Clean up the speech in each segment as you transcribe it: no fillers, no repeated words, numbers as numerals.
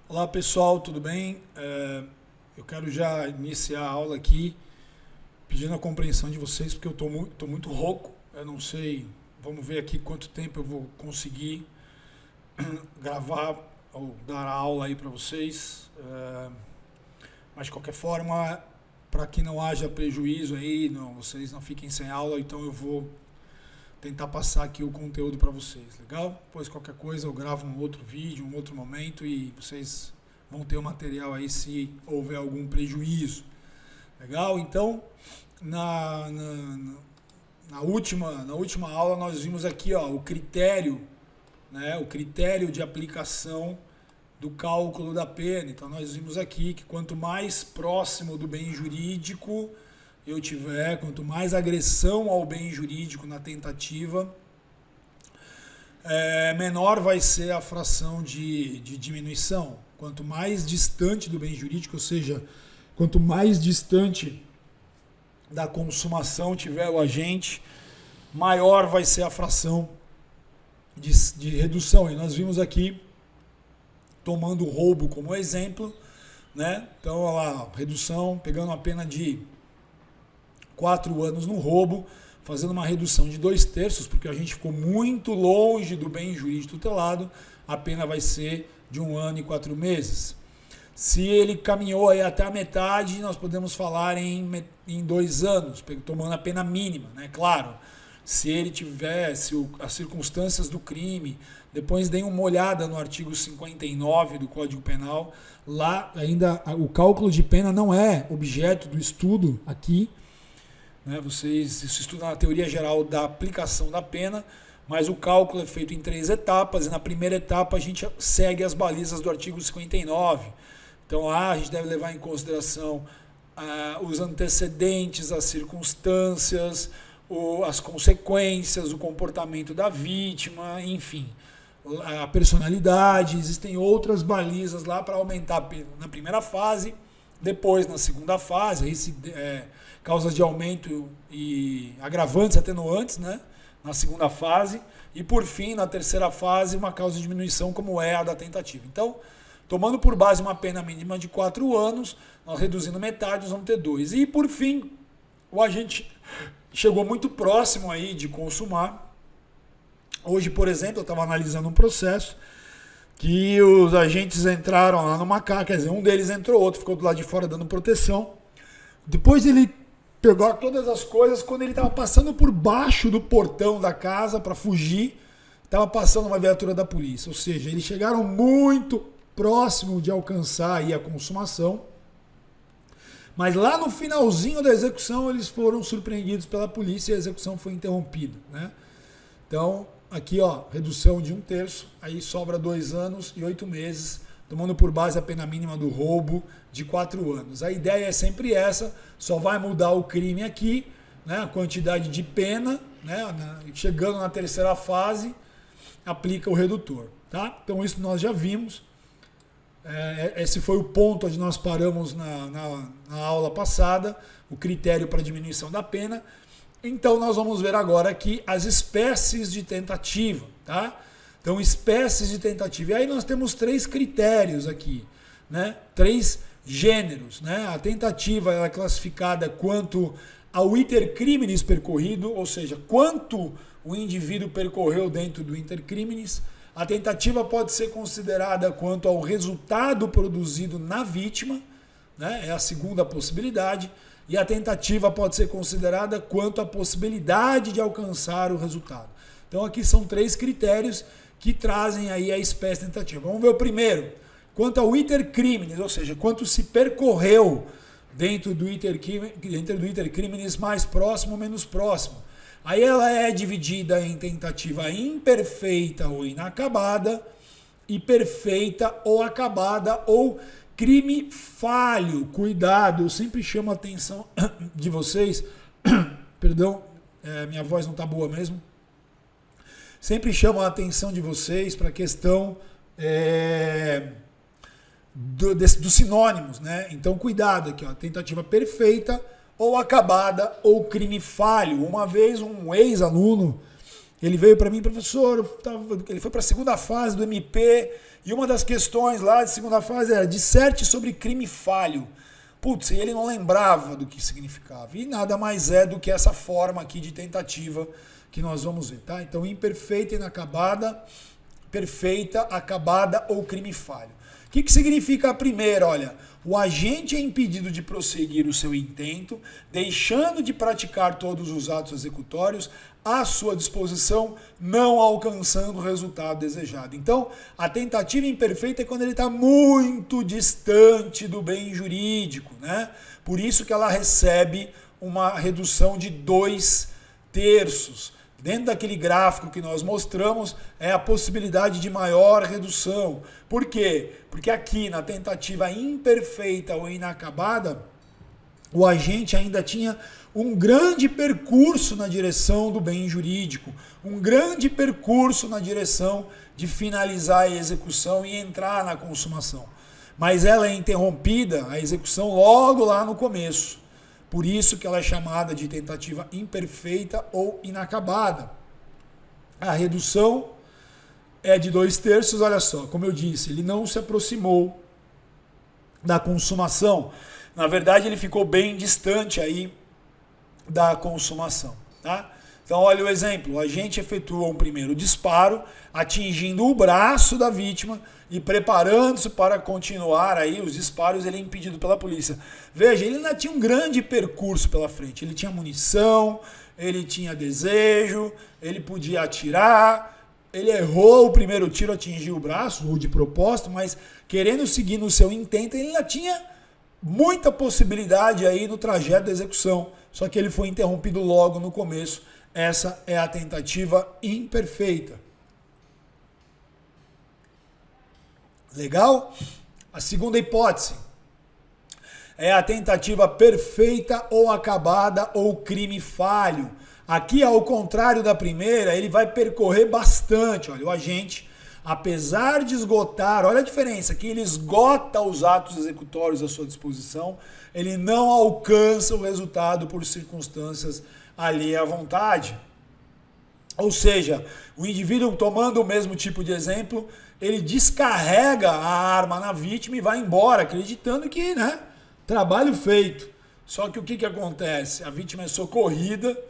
Olá pessoal, tudo bem? Eu quero já iniciar a aula aqui pedindo a compreensão de vocês, porque eu estou muito rouco. Eu não sei, vamos ver aqui quanto tempo eu vou conseguir gravar ou dar a aula aí para vocês. Mas de qualquer forma, para que não haja prejuízo aí, vocês não fiquem sem aula, então eu vou tentar passar aqui o conteúdo para vocês, legal? Pois qualquer coisa eu gravo um outro vídeo, um outro momento e vocês vão ter o material aí se houver algum prejuízo, legal? Então, na última aula nós vimos aqui, ó, o critério, né? O critério de aplicação do cálculo da pena. Então nós vimos aqui que quanto mais próximo do bem jurídico eu tiver, quanto mais agressão ao bem jurídico na tentativa, menor vai ser a fração de diminuição. Quanto mais distante do bem jurídico, ou seja, quanto mais distante da consumação tiver o agente, maior vai ser a fração de redução. E nós vimos aqui, tomando o roubo como exemplo, né? Então, olha lá, redução, pegando a pena de 4 anos no roubo, fazendo uma redução de 2/3, porque a gente ficou muito longe do bem jurídico tutelado, a pena vai ser de 1 ano e 4 meses. Se ele caminhou aí até a metade, nós podemos falar em 2 anos, tomando a pena mínima, né? Claro, se ele tivesse as circunstâncias do crime, depois deem uma olhada no artigo 59 do Código Penal, lá ainda o cálculo de pena não é objeto do estudo aqui, né? Vocês estudam a teoria geral da aplicação da pena, mas o cálculo é feito em 3 etapas, e na primeira etapa a gente segue as balizas do artigo 59. Então lá a gente deve levar em consideração os antecedentes, as circunstâncias, as consequências, o comportamento da vítima, enfim, a personalidade. Existem outras balizas lá para aumentar a pena na primeira fase, depois na segunda fase, aí causas de aumento e agravantes, atenuantes, né? Na segunda fase, e por fim, na terceira fase, uma causa de diminuição como é a da tentativa. Então, tomando por base uma pena mínima de 4 anos, nós reduzindo metade, nós vamos ter 2. E por fim, o agente chegou muito próximo aí de consumar. Hoje, por exemplo, eu estava analisando um processo que os agentes entraram lá no Macá, quer dizer, um deles entrou, outro ficou do lado de fora dando proteção. Depois ele pegou todas as coisas, quando ele estava passando por baixo do portão da casa para fugir, estava passando uma viatura da polícia. Ou seja, eles chegaram muito próximo de alcançar aí a consumação, mas lá no finalzinho da execução eles foram surpreendidos pela polícia e a execução foi interrompida, né? Então, aqui, ó, redução de 1/3, aí sobra 2 anos e 8 meses, tomando por base a pena mínima do roubo de 4 anos. A ideia é sempre essa, só vai mudar o crime aqui, né, a quantidade de pena, né, chegando na terceira fase, aplica o redutor, tá? Então isso nós já vimos. Esse foi o ponto onde nós paramos na aula passada, o critério para diminuição da pena. Então nós vamos ver agora aqui as espécies de tentativa, tá? Então, espécies de tentativa. E aí nós temos 3 critérios aqui, né? 3 gêneros, né? A tentativa ela é classificada quanto ao iter criminis percorrido, ou seja, quanto o indivíduo percorreu dentro do iter criminis. A tentativa pode ser considerada quanto ao resultado produzido na vítima, né? É a segunda possibilidade. E a tentativa pode ser considerada quanto à possibilidade de alcançar o resultado. Então aqui são 3 critérios que trazem aí a espécie de tentativa. Vamos ver o primeiro. Quanto ao iter criminis, ou seja, quanto se percorreu dentro do iter criminis mais próximo ou menos próximo. Aí ela é dividida em tentativa imperfeita ou inacabada, e perfeita ou acabada, ou crime falho. Cuidado, eu sempre chamo a atenção de vocês, perdão, minha voz não está boa mesmo, sempre chamo a atenção de vocês para a questão dos sinônimos, né? Então cuidado aqui, ó, tentativa perfeita ou acabada ou crime falho. Uma vez um ex-aluno, ele veio para mim, professor, ele foi para a segunda fase do MP e uma das questões lá de segunda fase era disserte sobre crime falho. Putz, e ele não lembrava do que significava. E nada mais é do que essa forma aqui de tentativa que nós vamos ver, tá? Então, imperfeita, inacabada, perfeita, acabada ou crime falho. O que significa a primeira? Olha, o agente é impedido de prosseguir o seu intento, deixando de praticar todos os atos executórios à sua disposição, não alcançando o resultado desejado. Então, a tentativa imperfeita é quando ele está muito distante do bem jurídico, né? Por isso que ela recebe uma redução de 2/3. Dentro daquele gráfico que nós mostramos, é a possibilidade de maior redução. Por quê? Porque aqui na tentativa imperfeita ou inacabada, o agente ainda tinha um grande percurso na direção do bem jurídico, um grande percurso na direção de finalizar a execução e entrar na consumação. Mas ela é interrompida, a execução, logo lá no começo. Por isso que ela é chamada de tentativa imperfeita ou inacabada. A redução é de 2/3, olha só, como eu disse, ele não se aproximou da consumação. Na verdade, ele ficou bem distante aí da consumação, tá? Então, olha o exemplo. O agente efetua um primeiro disparo, atingindo o braço da vítima e preparando-se para continuar aí os disparos, ele é impedido pela polícia. Veja, ele ainda tinha um grande percurso pela frente. Ele tinha munição, ele tinha desejo, ele podia atirar. Ele errou o primeiro tiro, atingiu o braço, ou de propósito, mas querendo seguir no seu intento, ele ainda tinha muita possibilidade aí no trajeto da execução. Só que ele foi interrompido logo no começo. Essa é a tentativa imperfeita. Legal? A segunda hipótese é a tentativa perfeita ou acabada ou crime falho. Aqui, ao contrário da primeira, ele vai percorrer bastante. Olha, o agente, apesar de esgotar, olha a diferença, aqui ele esgota os atos executórios à sua disposição, ele não alcança o resultado por circunstâncias alheias à vontade. Ou seja, o indivíduo, tomando o mesmo tipo de exemplo, ele descarrega a arma na vítima e vai embora, acreditando que, né, trabalho feito. Só que o que acontece? A vítima é socorrida,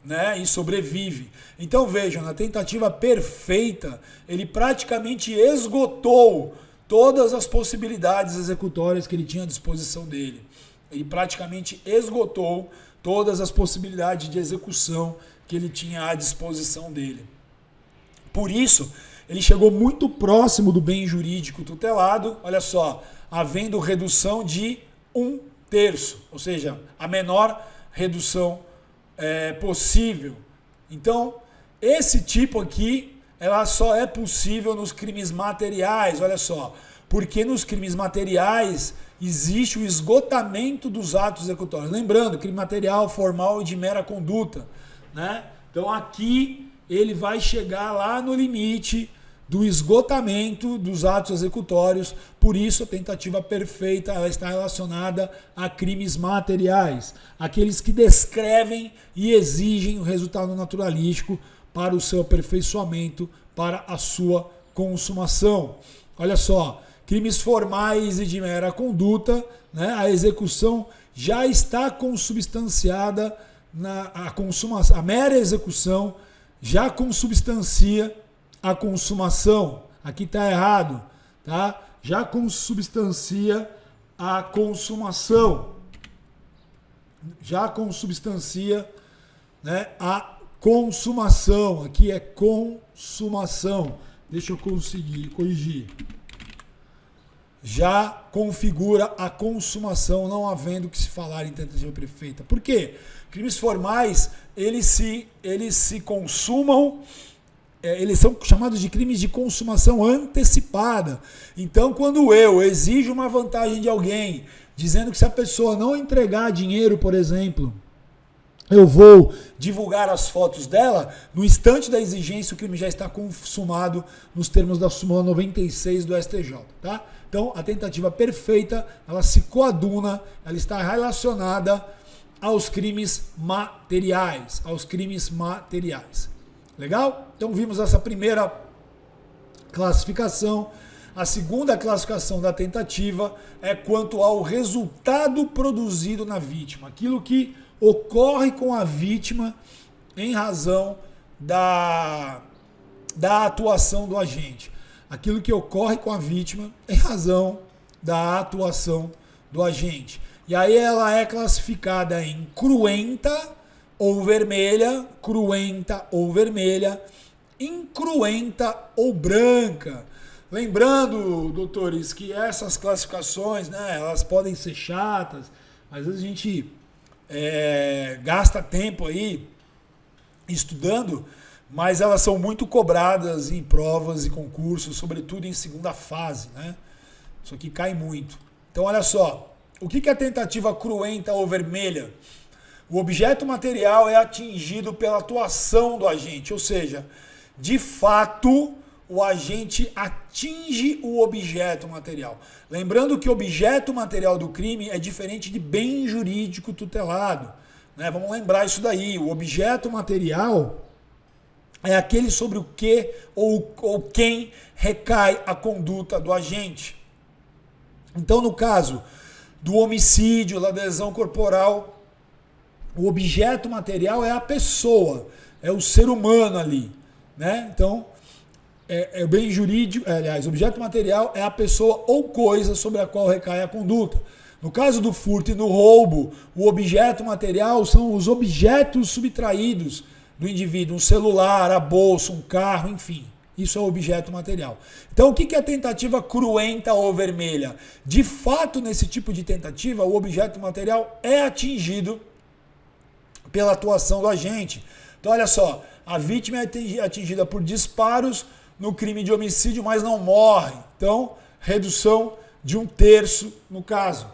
né, e sobrevive. Então vejam, na tentativa perfeita, ele praticamente esgotou todas as possibilidades executórias que ele tinha à disposição dele. Ele praticamente esgotou todas as possibilidades de execução que ele tinha à disposição dele. Por isso, ele chegou muito próximo do bem jurídico tutelado, olha só, havendo redução de 1/3, ou seja, a menor redução possível. Então, esse tipo aqui, ela só é possível nos crimes materiais, olha só, porque nos crimes materiais existe o esgotamento dos atos executórios. Lembrando, crime material, formal e de mera conduta, né? Então aqui ele vai chegar lá no limite do esgotamento dos atos executórios, por isso a tentativa perfeita ela está relacionada a crimes materiais, aqueles que descrevem e exigem o resultado naturalístico para o seu aperfeiçoamento, para a sua consumação. Olha só, crimes formais e de mera conduta, né, a execução já está consubstanciada, a mera execução já consubstancia a consumação. Aqui está errado, tá? Já consubstancia a consumação. Já consubstancia, né, a consumação. Aqui é consumação. Deixa eu conseguir corrigir. Já configura a consumação, não havendo que se falar em tentativa perfeita. Por quê? Crimes formais, eles se consumam, eles são chamados de crimes de consumação antecipada. Então, quando eu exijo uma vantagem de alguém, dizendo que se a pessoa não entregar dinheiro, por exemplo, eu vou divulgar as fotos dela, no instante da exigência o crime já está consumado nos termos da súmula 96 do STJ, tá? Então, a tentativa perfeita, ela se coaduna, ela está relacionada aos crimes materiais, Legal? Então vimos essa primeira classificação. A segunda classificação da tentativa é quanto ao resultado produzido na vítima, aquilo que ocorre com a vítima em razão da atuação do agente. Aquilo que ocorre com a vítima em razão da atuação do agente. E aí ela é classificada em cruenta ou vermelha, incruenta ou branca. Lembrando, doutores, que essas classificações, né, elas podem ser chatas, às vezes a gente gasta tempo aí estudando, mas elas são muito cobradas em provas e concursos, sobretudo em segunda fase, né? Isso aqui cai muito. Então, olha só, o que é a tentativa cruenta ou vermelha? O objeto material é atingido pela atuação do agente, ou seja, de fato, o agente atinge o objeto material. Lembrando que o objeto material do crime é diferente de bem jurídico tutelado, né? Vamos lembrar isso daí. O objeto material é aquele sobre o que ou quem recai a conduta do agente. Então, no caso do homicídio, da lesão corporal, o objeto material é a pessoa, é o ser humano ali, né? Então, é bem jurídico, aliás, o objeto material é a pessoa ou coisa sobre a qual recai a conduta. No caso do furto e do roubo, o objeto material são os objetos subtraídos do indivíduo, um celular, a bolsa, um carro, enfim. Isso é o objeto material. Então, o que é a tentativa cruenta ou vermelha? De fato, nesse tipo de tentativa, o objeto material é atingido pela atuação do agente. Então, olha só, a vítima é atingida por disparos no crime de homicídio, mas não morre. Então, redução de 1/3 no caso.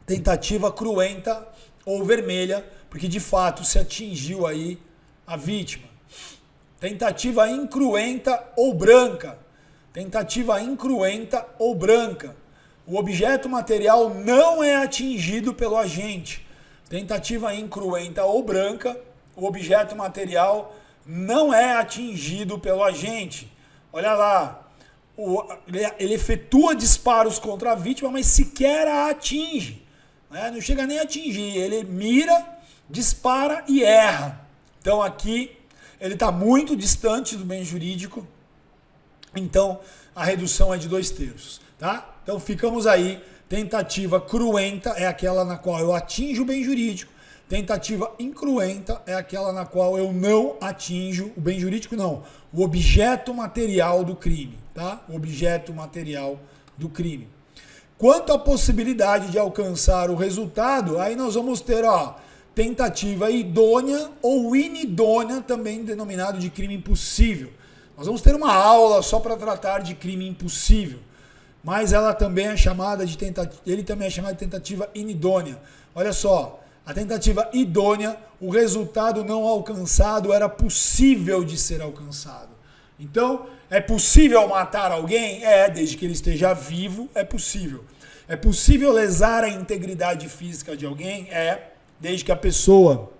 Tentativa cruenta ou vermelha, porque de fato se atingiu aí a vítima. Tentativa incruenta ou branca. O objeto material não é atingido pelo agente. Tentativa incruenta ou branca, o objeto material não é atingido pelo agente. Olha lá, ele efetua disparos contra a vítima, mas sequer a atinge, né? Não chega nem a atingir, ele mira, dispara e erra. Então aqui ele está muito distante do bem jurídico, então a redução é de 2/3, tá? Então ficamos aí, tentativa cruenta é aquela na qual eu atinjo o bem jurídico, tentativa incruenta é aquela na qual eu não atinjo o bem jurídico, não, o objeto material do crime, tá? O objeto material do crime. Quanto à possibilidade de alcançar o resultado, aí nós vamos ter, tentativa idônea ou inidônea, também denominado de crime impossível. Nós vamos ter uma aula só para tratar de crime impossível, mas ele também é chamado de tentativa inidônea. Olha só, a tentativa idônea, o resultado não alcançado era possível de ser alcançado. Então, é possível matar alguém? Desde que ele esteja vivo, é possível. É possível lesar a integridade física de alguém? Desde que a pessoa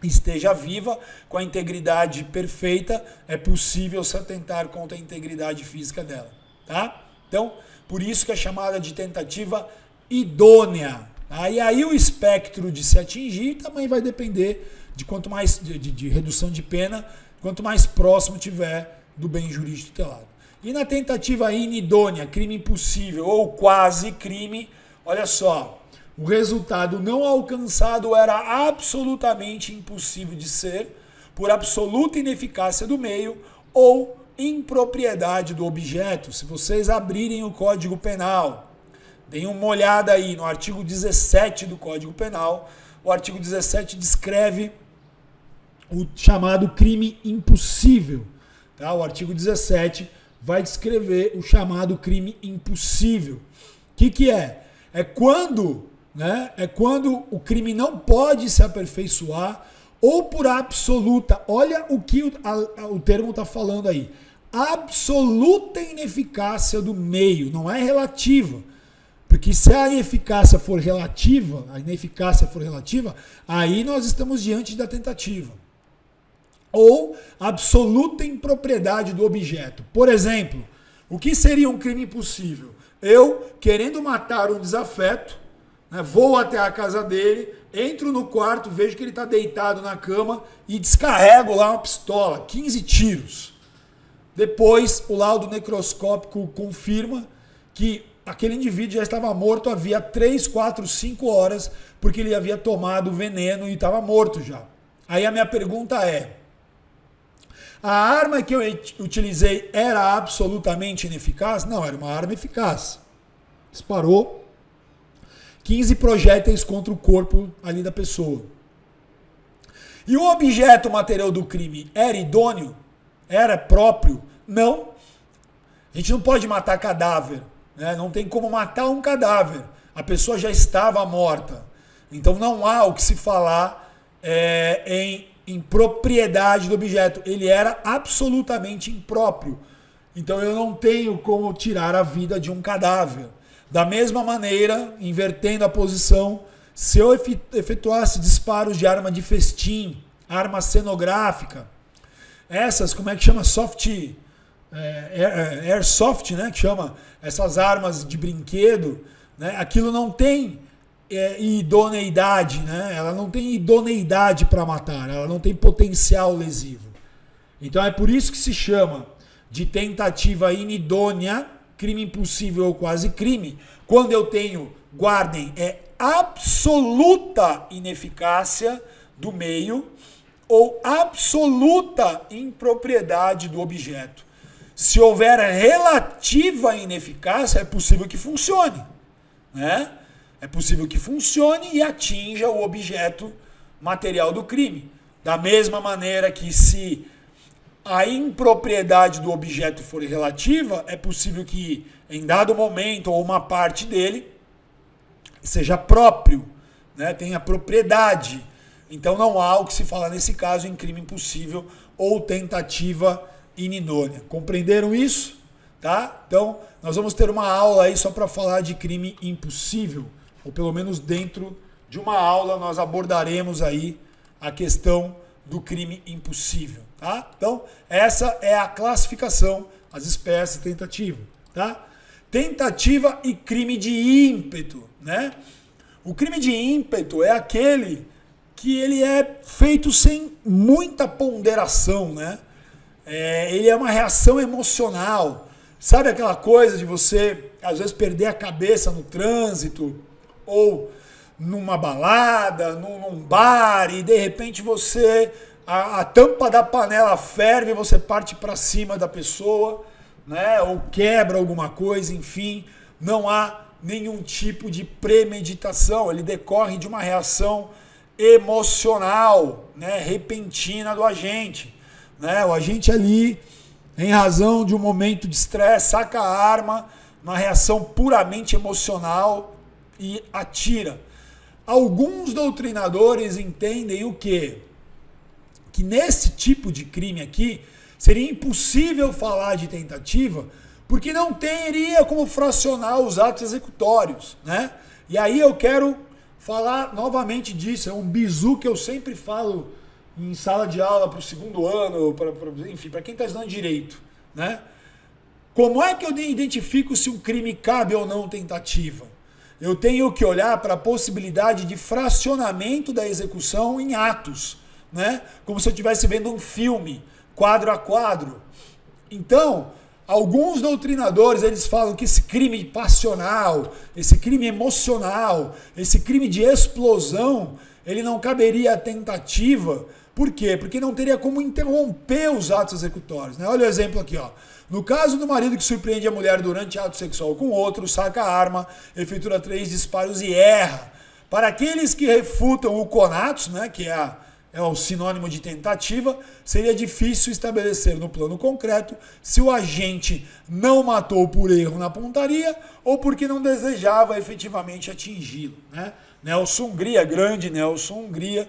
esteja viva, com a integridade perfeita, é possível se atentar contra a integridade física dela, tá? Então, por isso que é chamada de tentativa idônea. E aí o espectro de se atingir também vai depender de quanto mais de redução de pena, quanto mais próximo tiver do bem jurídico tutelado. E na tentativa inidônea, crime impossível ou quase crime, olha só, o resultado não alcançado era absolutamente impossível de ser, por absoluta ineficácia do meio ou impropriedade do objeto. Se vocês abrirem o Código Penal, deem uma olhada aí no artigo 17 do Código Penal, o artigo 17 descreve o chamado crime impossível. Tá? O artigo 17 vai descrever o chamado crime impossível. O que é? É quando o crime não pode se aperfeiçoar ou por absoluta, olha o que o termo está falando aí, absoluta ineficácia do meio, não é relativa. Porque se a ineficácia for relativa, aí nós estamos diante da tentativa. Ou absoluta impropriedade do objeto. Por exemplo, o que seria um crime impossível? Eu, querendo matar um desafeto, né, vou até a casa dele, entro no quarto, vejo que ele está deitado na cama e descarrego lá uma pistola, 15 tiros. Depois, o laudo necroscópico confirma que aquele indivíduo já estava morto havia 3, 4, 5 horas, porque ele havia tomado veneno e estava morto já. Aí a minha pergunta é, a arma que eu utilizei era absolutamente ineficaz? Não, era uma arma eficaz. Disparou 15 projéteis contra o corpo ali da pessoa. E o objeto material do crime era idôneo? Era próprio? Não. A gente não pode matar cadáver, né? Não tem como matar um cadáver. A pessoa já estava morta. Então não há o que se falar em propriedade do objeto. Ele era absolutamente impróprio. Então eu não tenho como tirar a vida de um cadáver. Da mesma maneira, invertendo a posição, se eu efetuasse disparos de arma de festim, arma cenográfica, essas, como é que chama? Airsoft, né? Que chama essas armas de brinquedo, né? Aquilo não tem idoneidade, né? Ela não tem idoneidade para matar, ela não tem potencial lesivo. Então é por isso que se chama de tentativa inidônea, crime impossível ou quase crime, quando eu tenho, guardem, absoluta ineficácia do meio ou absoluta impropriedade do objeto. Se houver relativa ineficácia, é possível que funcione, né? É possível que funcione e atinja o objeto material do crime. Da mesma maneira que se a impropriedade do objeto for relativa, é possível que em dado momento ou uma parte dele seja próprio, né? Tenha propriedade. Então não há o que se falar nesse caso em crime impossível ou tentativa inidônea. Compreenderam isso? Tá? Então nós vamos ter uma aula aí só para falar de crime impossível, ou pelo menos dentro de uma aula nós abordaremos aí a questão do crime impossível, tá? Então, essa é a classificação, as espécies de tentativa, tá? Tentativa e crime de ímpeto, né? O crime de ímpeto é aquele que ele é feito sem muita ponderação, né? Ele é uma reação emocional. Sabe aquela coisa de você, às vezes, perder a cabeça no trânsito ou numa balada, num bar, e de repente você, a tampa da panela ferve e você parte para cima da pessoa, né? Ou quebra alguma coisa, enfim, não há nenhum tipo de premeditação, ele decorre de uma reação emocional, né? Repentina do agente, né? O agente ali, em razão de um momento de estresse, saca a arma, uma reação puramente emocional e atira. Alguns doutrinadores entendem o quê? Que nesse tipo de crime aqui, seria impossível falar de tentativa, porque não teria como fracionar os atos executórios, né? E aí eu quero falar novamente disso, é um bizu que eu sempre falo em sala de aula para o segundo ano, enfim, para quem está estudando direito, né? Como é que eu identifico se um crime cabe ou não tentativa? Eu tenho que olhar para a possibilidade de fracionamento da execução em atos, né? Como se eu estivesse vendo um filme, quadro a quadro. Então, alguns doutrinadores, eles falam que esse crime passional, esse crime emocional, esse crime de explosão, ele não caberia à tentativa. Por quê? Porque não teria como interromper os atos executórios, né? Olha o exemplo aqui, ó. No caso do marido que surpreende a mulher durante ato sexual com outro, saca a arma, efetua 3 disparos e erra. Para aqueles que refutam o conatus, né, que é o sinônimo de tentativa, seria difícil estabelecer no plano concreto se o agente não matou por erro na pontaria ou porque não desejava efetivamente atingi-lo, né? Nelson Hungria, grande Nelson Hungria,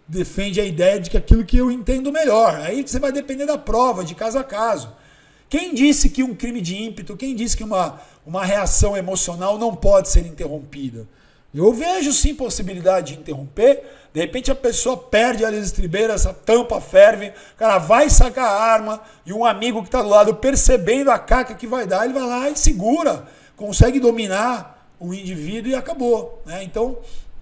defende a ideia de que aquilo que eu entendo melhor. Aí você vai depender da prova, de caso a caso. Quem disse que um crime de ímpeto, quem disse que uma reação emocional não pode ser interrompida? Eu vejo sim possibilidade de interromper. De repente a pessoa perde a estribeira, essa tampa ferve, o cara vai sacar a arma e um amigo que está do lado percebendo a caca que vai dar, ele vai lá e segura, consegue dominar o indivíduo e acabou, né? Então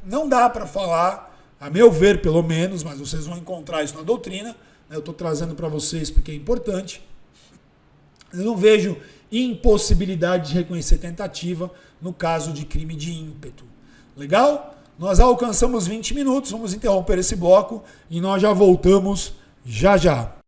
não dá para falar, a meu ver pelo menos, mas vocês vão encontrar isso na doutrina, né? Eu estou trazendo para vocês porque é importante. Eu não vejo impossibilidade de reconhecer tentativa no caso de crime de ímpeto. Legal? Nós alcançamos 20 minutos, vamos interromper esse bloco e nós já voltamos já.